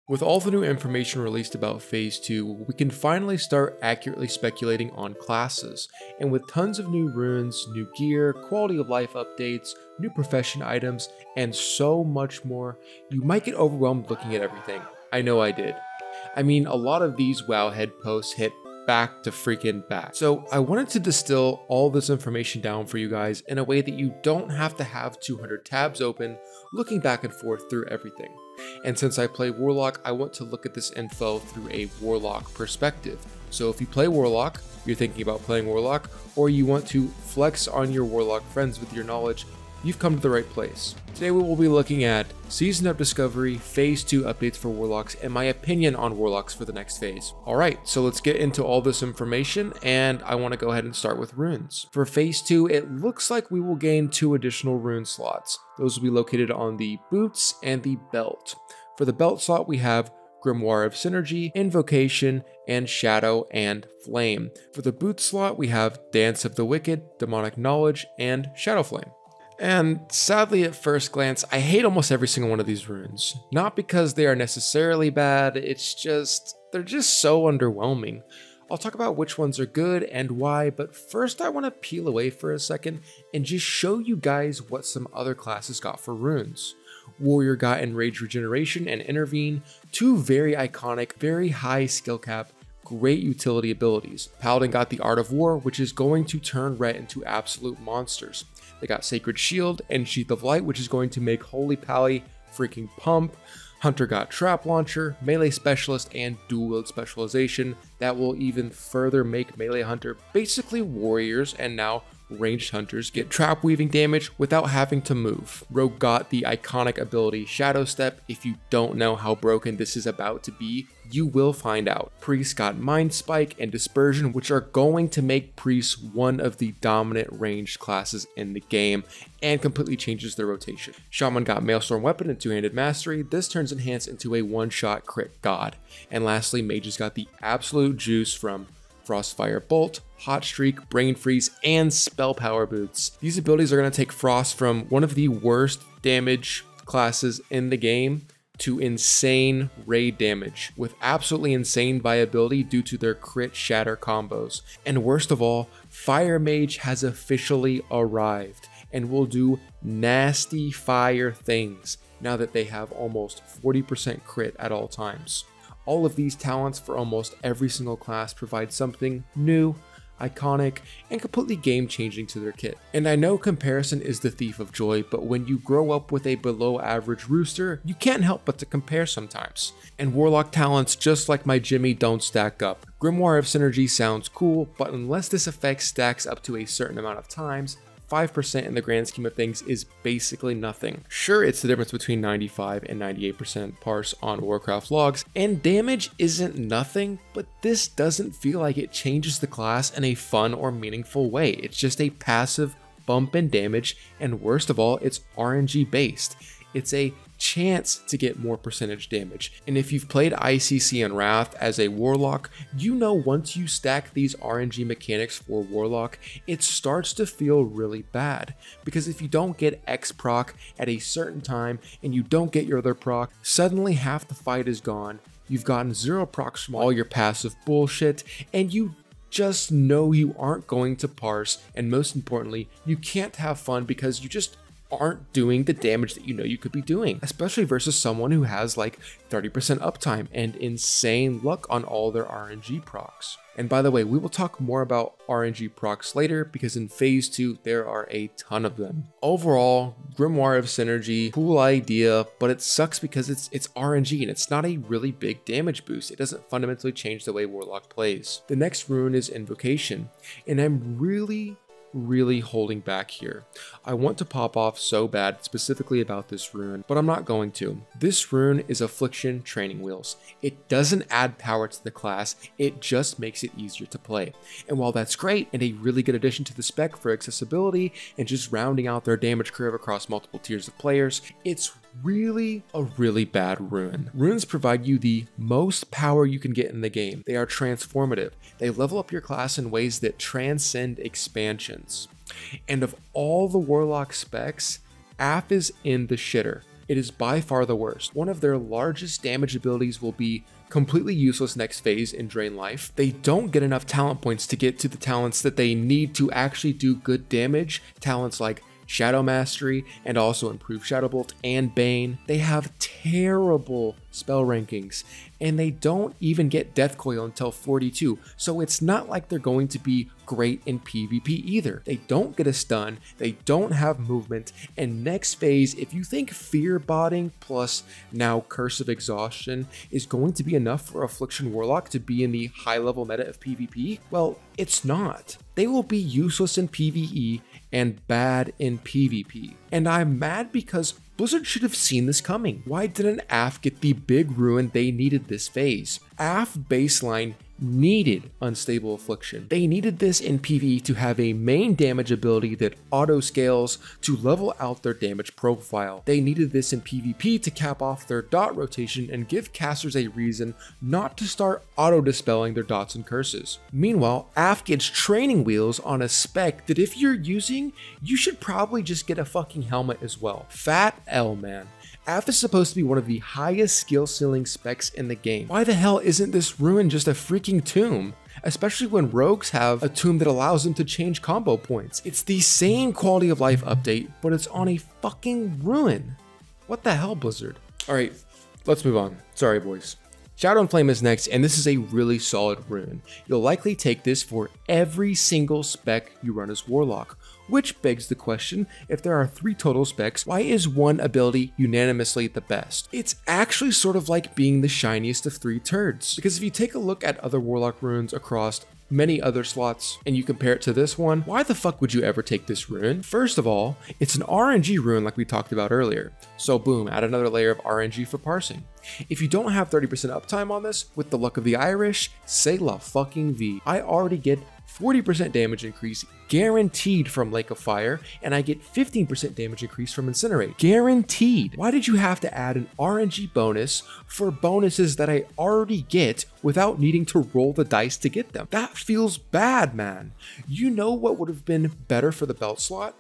With all the new information released about Phase 2, we can finally start accurately speculating on classes, and with tons of new runes, new gear, quality of life updates, new profession items, and so much more, you might get overwhelmed looking at everything. I know I did. I mean, a lot of these Wowhead posts hit back to freaking back. So I wanted to distill all this information down for you guys in a way that you don't have to have 200 tabs open looking back and forth through everything. And since I play Warlock, I want to look at this info through a Warlock perspective. So if you play Warlock, you're thinking about playing Warlock, or you want to flex on your Warlock friends with your knowledge, you've come to the right place. Today we will be looking at Season of Discovery, Phase 2 updates for Warlocks, and my opinion on Warlocks for the next phase. Alright, so let's get into all this information, and I want to go ahead and start with runes. For Phase 2, it looks like we will gain 2 additional rune slots. Those will be located on the boots and the belt. For the belt slot, we have Grimoire of Synergy, Invocation, and Shadow and Flame. For the boot slot, we have Dance of the Wicked, Demonic Knowledge, and Shadow Flame. And sadly at first glance, I hate almost every single one of these runes. Not because they are necessarily bad, it's just, they're just so underwhelming. I'll talk about which ones are good and why, but first I want to peel away for a second and just show you guys what some other classes got for runes. Warrior got Enrage Regeneration and Intervene, 2 very iconic, very high skill cap, great utility abilities. Paladin got the Art of War, which is going to turn Ret into absolute monsters. They got Sacred Shield and Sheath of Light, which is going to make Holy Pally freaking pump. Hunter got Trap Launcher, Melee Specialist, and Dual Wield Specialization. That will even further make Melee Hunter basically warriors, and now ranged hunters get trap weaving damage without having to move. Rogue got the iconic ability Shadow Step. If you don't know how broken this is about to be, you will find out. Priest got Mind Spike and Dispersion, which are going to make Priest one of the dominant ranged classes in the game and completely changes their rotation. Shaman got Maelstrom Weapon and 2-handed Mastery. This turns Enhance into a one-shot crit god. And lastly, Mages got the absolute juice from Frostfire Bolt, Hot Streak, Brain Freeze, and Spell Power Boots. These abilities are going to take Frost from one of the worst damage classes in the game to insane raid damage, with absolutely insane viability due to their crit shatter combos. And worst of all, Fire Mage has officially arrived and will do nasty fire things now that they have almost 40% crit at all times. All of these talents for almost every single class provide something new, iconic, and completely game-changing to their kit. And I know comparison is the thief of joy, but when you grow up with a below-average rooster, you can't help but to compare sometimes. And Warlock talents, just like my Jimmy, don't stack up. Grimoire of Synergy sounds cool, but unless this effect stacks up to a certain amount of times, 5% in the grand scheme of things is basically nothing. Sure, it's the difference between 95 and 98% parse on Warcraft logs, and damage isn't nothing, but this doesn't feel like it changes the class in a fun or meaningful way. It's just a passive bump in damage, and worst of all, it's RNG based. It's a chance to get more percentage damage. And if you've played ICC and Wrath as a Warlock, you know once you stack these RNG mechanics for Warlock, it starts to feel really bad. Because if you don't get X proc at a certain time and you don't get your other proc, suddenly half the fight is gone. You've gotten 0 procs from all your passive bullshit, and you just know you aren't going to parse, and most importantly, you can't have fun because you just aren't doing the damage that you know you could be doing, especially versus someone who has like 30% uptime and insane luck on all their RNG procs. And by the way, we will talk more about RNG procs later because in Phase 2 there are a ton of them. Overall, Grimoire of Synergy, cool idea, but it sucks because it's RNG and it's not a really big damage boost. It doesn't fundamentally change the way Warlock plays. The next rune is Invocation, and I'm really holding back here. I want to pop off so bad specifically about this rune, but I'm not going to. This rune is Affliction Training Wheels. It doesn't add power to the class, it just makes it easier to play. And while that's great and a really good addition to the spec for accessibility and just rounding out their damage curve across multiple tiers of players, it's really a really bad rune. Runes provide you the most power you can get in the game. They are transformative. They level up your class in ways that transcend expansions. And of all the Warlock specs, AF is in the shitter. It is by far the worst. One of their largest damage abilities will be completely useless next phase in Drain Life. They don't get enough talent points to get to the talents that they need to actually do good damage. Talents like Shadow Mastery and also Improved Shadow Bolt and Bane. They have terrible spell rankings and they don't even get Death Coil until 42, so it's not like they're going to be great in PvP either. They don't get a stun, they don't have movement, and next phase, if you think Fear Botting plus now Curse of Exhaustion is going to be enough for Affliction Warlock to be in the high level meta of PvP, well, it's not. They will be useless in PvE and bad in PvP. And I'm mad because Blizzard should have seen this coming. Why didn't AF get the big ruin they needed this phase? AF baseline needed Unstable Affliction. They needed this in PvE to have a main damage ability that auto scales to level out their damage profile. They needed this in PvP to cap off their dot rotation and give casters a reason not to start auto dispelling their dots and curses. Meanwhile, AF gets training wheels on a spec that if you're using, you should probably just get a fucking helmet as well. Fat L, man. AF is supposed to be one of the highest skill ceiling specs in the game. Why the hell isn't this ruin just a freaking tomb? Especially when rogues have a tomb that allows them to change combo points. It's the same quality of life update, but it's on a fucking ruin. What the hell, Blizzard? Alright, let's move on. Sorry, boys. Shadow and Flame is next, and this is a really solid rune. You'll likely take this for every single spec you run as Warlock, which begs the question, if there are 3 total specs, why is one ability unanimously the best? It's actually sort of like being the shiniest of 3 turds, because if you take a look at other Warlock runes across many other slots and you compare it to this one, why the fuck would you ever take this rune? First of all, it's an RNG rune like we talked about earlier, so boom, add another layer of RNG for parsing. If you don't have 30% uptime on this, with the luck of the Irish, say la fucking V. I already get 40% damage increase guaranteed from Lake of Fire, and I get 15% damage increase from Incinerate. Guaranteed. Why did you have to add an RNG bonus for bonuses that I already get without needing to roll the dice to get them? That feels bad, man. You know what would have been better for the belt slot?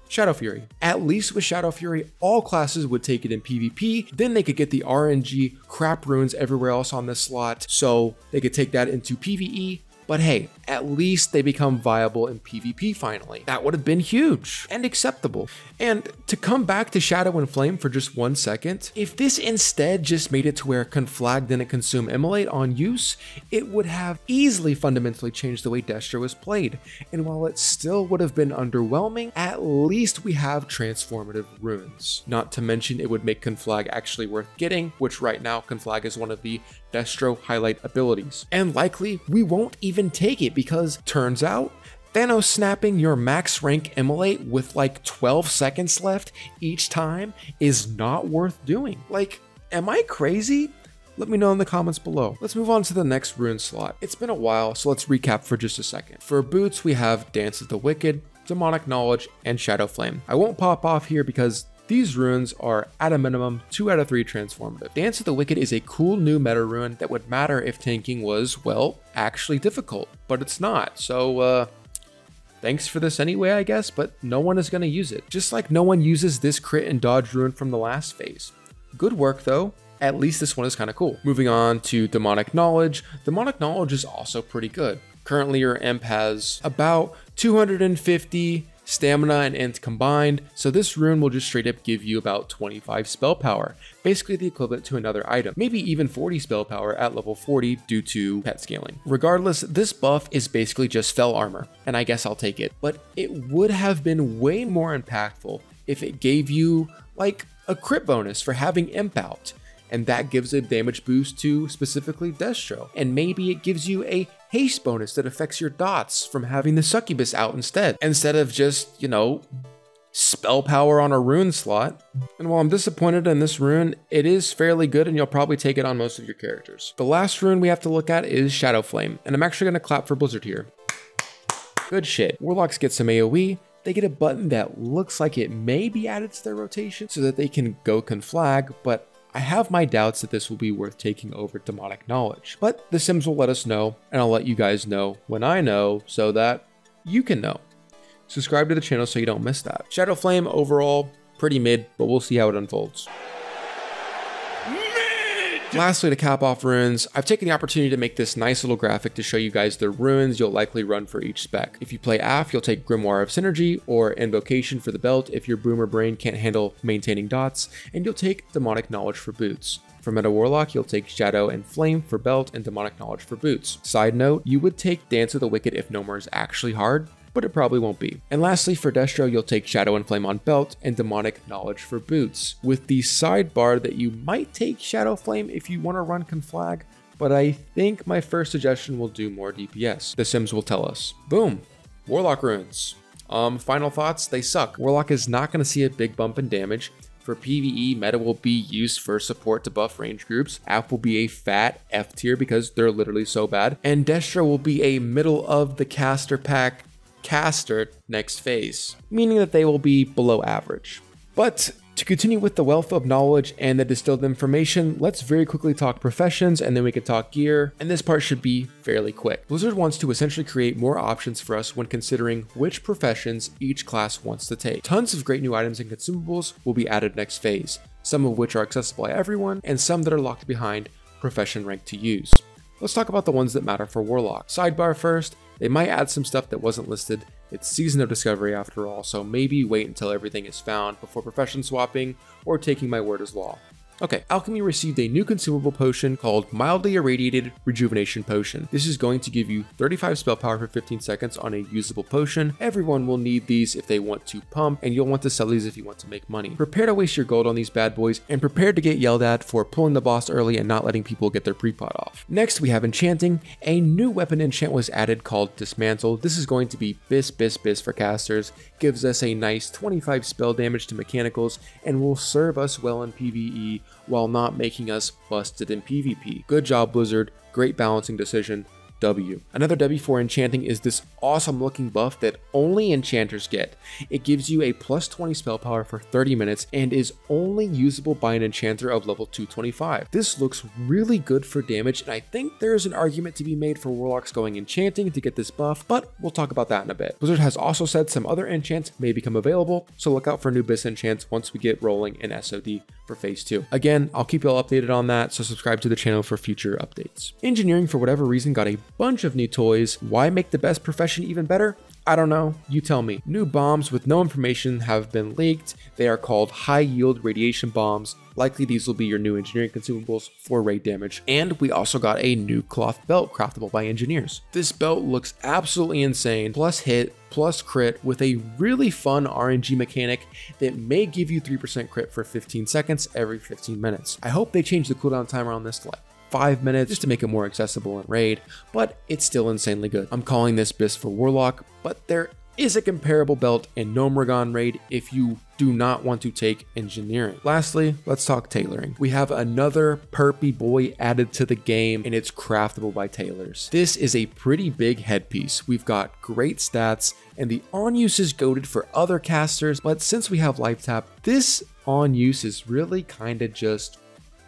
Shadow Fury. At least with Shadow Fury, all classes would take it in PvP, then they could get the RNG crap runes everywhere else on this slot, so they could take that into PvE. But hey, at least they become viable in PvP finally. That would have been huge and acceptable. And to come back to Shadow and Flame for just 1 second, if this instead just made it to where Conflag didn't consume Immolate on use, it would have easily fundamentally changed the way Destro is played. And while it still would have been underwhelming, at least we have transformative runes. Not to mention it would make Conflag actually worth getting, which right now Conflag is one of the Destro highlight abilities. And likely we won't even take it because turns out Thanos snapping your max rank Immolate with like 12 seconds left each time is not worth doing. Like, am I crazy? Let me know in the comments below. Let's move on to the next rune slot. It's been a while, so let's recap for just a second. For boots, we have Dance of the Wicked, Demonic Knowledge, and Shadow Flame. I won't pop off here because these runes are at a minimum 2 out of 3 transformative. Dance of the Wicked is a cool new meta rune that would matter if tanking was, well, actually difficult, but it's not. So, thanks for this anyway, I guess, but no one is going to use it. Just like no one uses this crit and dodge rune from the last phase. Good work though. At least this one is kind of cool. Moving on to Demonic Knowledge. Demonic Knowledge is also pretty good. Currently your imp has about 250 stamina and int combined, so this rune will just straight up give you about 25 spell power, basically the equivalent to another item, maybe even 40 spell power at level 40 due to pet scaling. Regardless, this buff is basically just fell armor, and I guess I'll take it, but it would have been way more impactful if it gave you like a crit bonus for having imp out, and that gives a damage boost to specifically Destro, and maybe it gives you a haste bonus that affects your dots from having the succubus out instead of just, you know, spell power on a rune slot. And while I'm disappointed in this rune, it is fairly good and you'll probably take it on most of your characters. The last rune we have to look at is Shadow Flame, and I'm actually going to clap for Blizzard here. Good shit. Warlocks get some AoE. They get a button that looks like it may be added to their rotation so that they can go Conflag, but I have my doubts that this will be worth taking over Demonic Knowledge. But the Sims will let us know, and I'll let you guys know when I know so that you can know. Subscribe to the channel so you don't miss that. Shadow Flame overall, pretty mid, but we'll see how it unfolds. Lastly, to cap off runes, I've taken the opportunity to make this nice little graphic to show you guys the runes you'll likely run for each spec. If you play AF, you'll take Grimoire of Synergy or Invocation for the belt if your boomer brain can't handle maintaining dots, and you'll take Demonic Knowledge for boots. For Meta Warlock, you'll take Shadow and Flame for belt and Demonic Knowledge for boots. Side note, you would take Dance of the Wicked if Nomor is actually hard, but it probably won't be. And lastly, for Destro, you'll take Shadow and Flame on belt and Demonic Knowledge for boots, with the sidebar that you might take Shadow Flame if you want to run Conflag, but I think my first suggestion will do more DPS. The Sims will tell us. Boom! Warlock runes. Final thoughts, they suck. Warlock is not going to see a big bump in damage. For PvE, meta will be used for support to buff range groups. AF will be a fat F tier because they're literally so bad. And Destro will be a middle of the caster pack caster next phase, meaning that they will be below average. But to continue with the wealth of knowledge and the distilled information, let's very quickly talk professions and then we can talk gear, and this part should be fairly quick. Blizzard wants to essentially create more options for us when considering which professions each class wants to take. Tons of great new items and consumables will be added next phase, some of which are accessible by everyone and some that are locked behind profession rank to use. Let's talk about the ones that matter for Warlock. Sidebar first, they might add some stuff that wasn't listed. It's Season of Discovery after all, so maybe wait until everything is found before profession swapping or taking my word as law. Okay, Alchemy received a new consumable potion called Mildly Irradiated Rejuvenation Potion. This is going to give you 35 spell power for 15 seconds on a usable potion. Everyone will need these if they want to pump, and you'll want to sell these if you want to make money. Prepare to waste your gold on these bad boys, and prepare to get yelled at for pulling the boss early and not letting people get their pre-pot off. Next, we have Enchanting. A new weapon enchant was added called Dismantle. This is going to be bis for casters, gives us a nice 25 spell damage to mechanicals, and will serve us well in PvE while not making us busted in PvP. Good job, Blizzard. Great balancing decision. W. Another W for Enchanting is this awesome looking buff that only enchanters get. It gives you a plus 20 spell power for 30 minutes and is only usable by an enchanter of level 225. This looks really good for damage, and I think there's an argument to be made for Warlocks going Enchanting to get this buff, but we'll talk about that in a bit. Blizzard has also said some other enchants may become available, so look out for new bis enchants once we get rolling in SOD for phase 2. Again, I'll keep you all updated on that, so subscribe to the channel for future updates. Engineering, for whatever reason, got a bunch of new toys. Why make the best profession even better? I don't know, you tell me. New bombs with no information have been leaked. They are called high yield radiation bombs. Likely these will be your new engineering consumables for raid damage. And we also got a new cloth belt craftable by engineers. This belt looks absolutely insane, plus hit, plus crit, with a really fun RNG mechanic that may give you 3% crit for 15 seconds every 15 minutes. I hope they change the cooldown timer on this to like 5 minutes just to make it more accessible in raid, but it's still insanely good. I'm calling this bis for Warlock, but there is a comparable belt in Gnomeregan raid if you do not want to take engineering. Lastly, let's talk tailoring. We have another perpy boy added to the game, and it's craftable by tailors. This is a pretty big headpiece. We've got great stats, and the on use is goated for other casters, but since we have life tap, this on use is really kind of just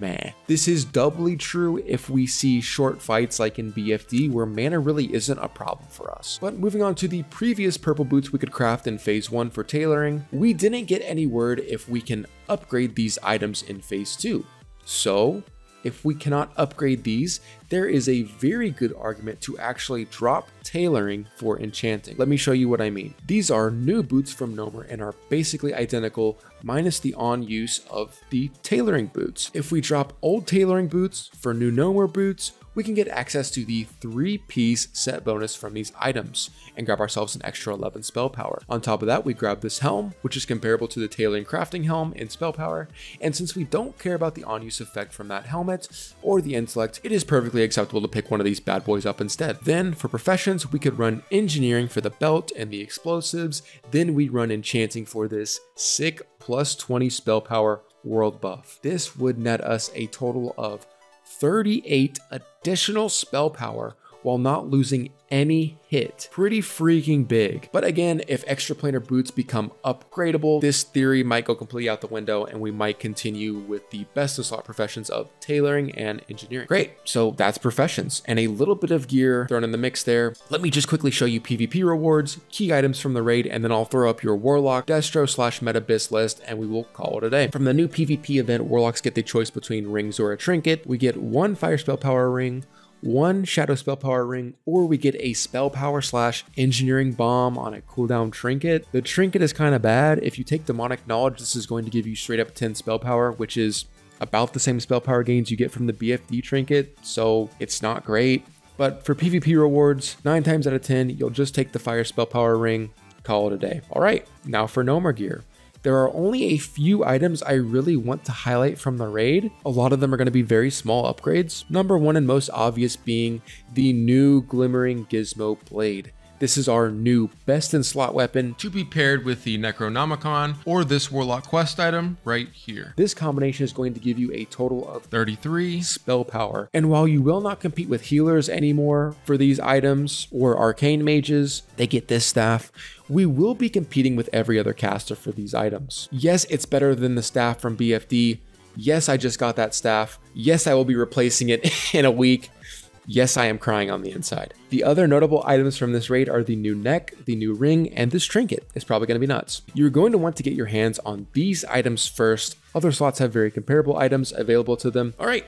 meh. This is doubly true if we see short fights like in BFD where mana really isn't a problem for us. But moving on to the previous purple boots we could craft in phase 1 for tailoring, we didn't get any word if we can upgrade these items in phase 2. So if we cannot upgrade these, there is a very good argument to actually drop tailoring for enchanting. Let me show you what I mean. These are new boots from Nomor and are basically identical, minus the on use of the tailoring boots. If we drop old tailoring boots for new Nomor boots, we can get access to the 3-piece set bonus from these items and grab ourselves an extra 11 spell power. On top of that, we grab this helm, which is comparable to the tailoring crafting helm in spell power, and since we don't care about the on-use effect from that helmet or the intellect, it is perfectly acceptable to pick one of these bad boys up instead. Then for professions, we could run engineering for the belt and the explosives, then we run enchanting for this sick plus 20 spell power world buff. This would net us a total of 38 additional spell power while not losing any hit. Pretty freaking big. But again, if extraplanar boots become upgradable, this theory might go completely out the window and we might continue with the best in slot professions of tailoring and engineering. Great, so that's professions and a little bit of gear thrown in the mix there. Let me just quickly show you PvP rewards, key items from the raid, and then I'll throw up your Warlock, Destro / Meta Bis list, and we will call it a day. From the new PvP event, Warlocks get the choice between rings or a trinket. We get 1 fire spell power ring, 1 shadow spell power ring, or we get a spell power / engineering bomb on a cooldown trinket. The trinket is kind of bad. If you take demonic knowledge, this is going to give you straight up 10 spell power, which is about the same spell power gains you get from the BFD trinket, so it's not great. But for PvP rewards, 9 times out of 10, you'll just take the fire spell power ring, call it a day. All right, now for Nomar gear. There are only a few items I really want to highlight from the raid. A lot of them are going to be very small upgrades. Number 1 and most obvious being the new Glimmering Gizmo Blade. This is our new best in slot weapon to be paired with the Necronomicon or this Warlock quest item right here. This combination is going to give you a total of 33 spell power. And while you will not compete with healers anymore for these items or arcane mages, they get this staff. We will be competing with every other caster for these items. Yes, it's better than the staff from BFD. Yes, I just got that staff. Yes, I will be replacing it in a week. Yes, I am crying on the inside. The other notable items from this raid are the new neck, the new ring, and this trinket. It's probably going to be nuts. You're going to want to get your hands on these items first. Other slots have very comparable items available to them. All right,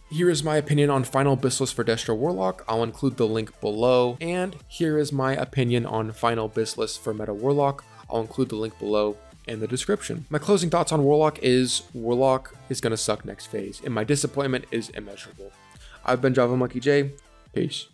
here is my opinion on final Bistless for Destro Warlock. I'll include the link below. And here is my opinion on final Bistless for Meta Warlock. I'll include the link below in the description. My closing thoughts on Warlock is going to suck next phase, and my disappointment is immeasurable. I've been Java Monkey J. Peace.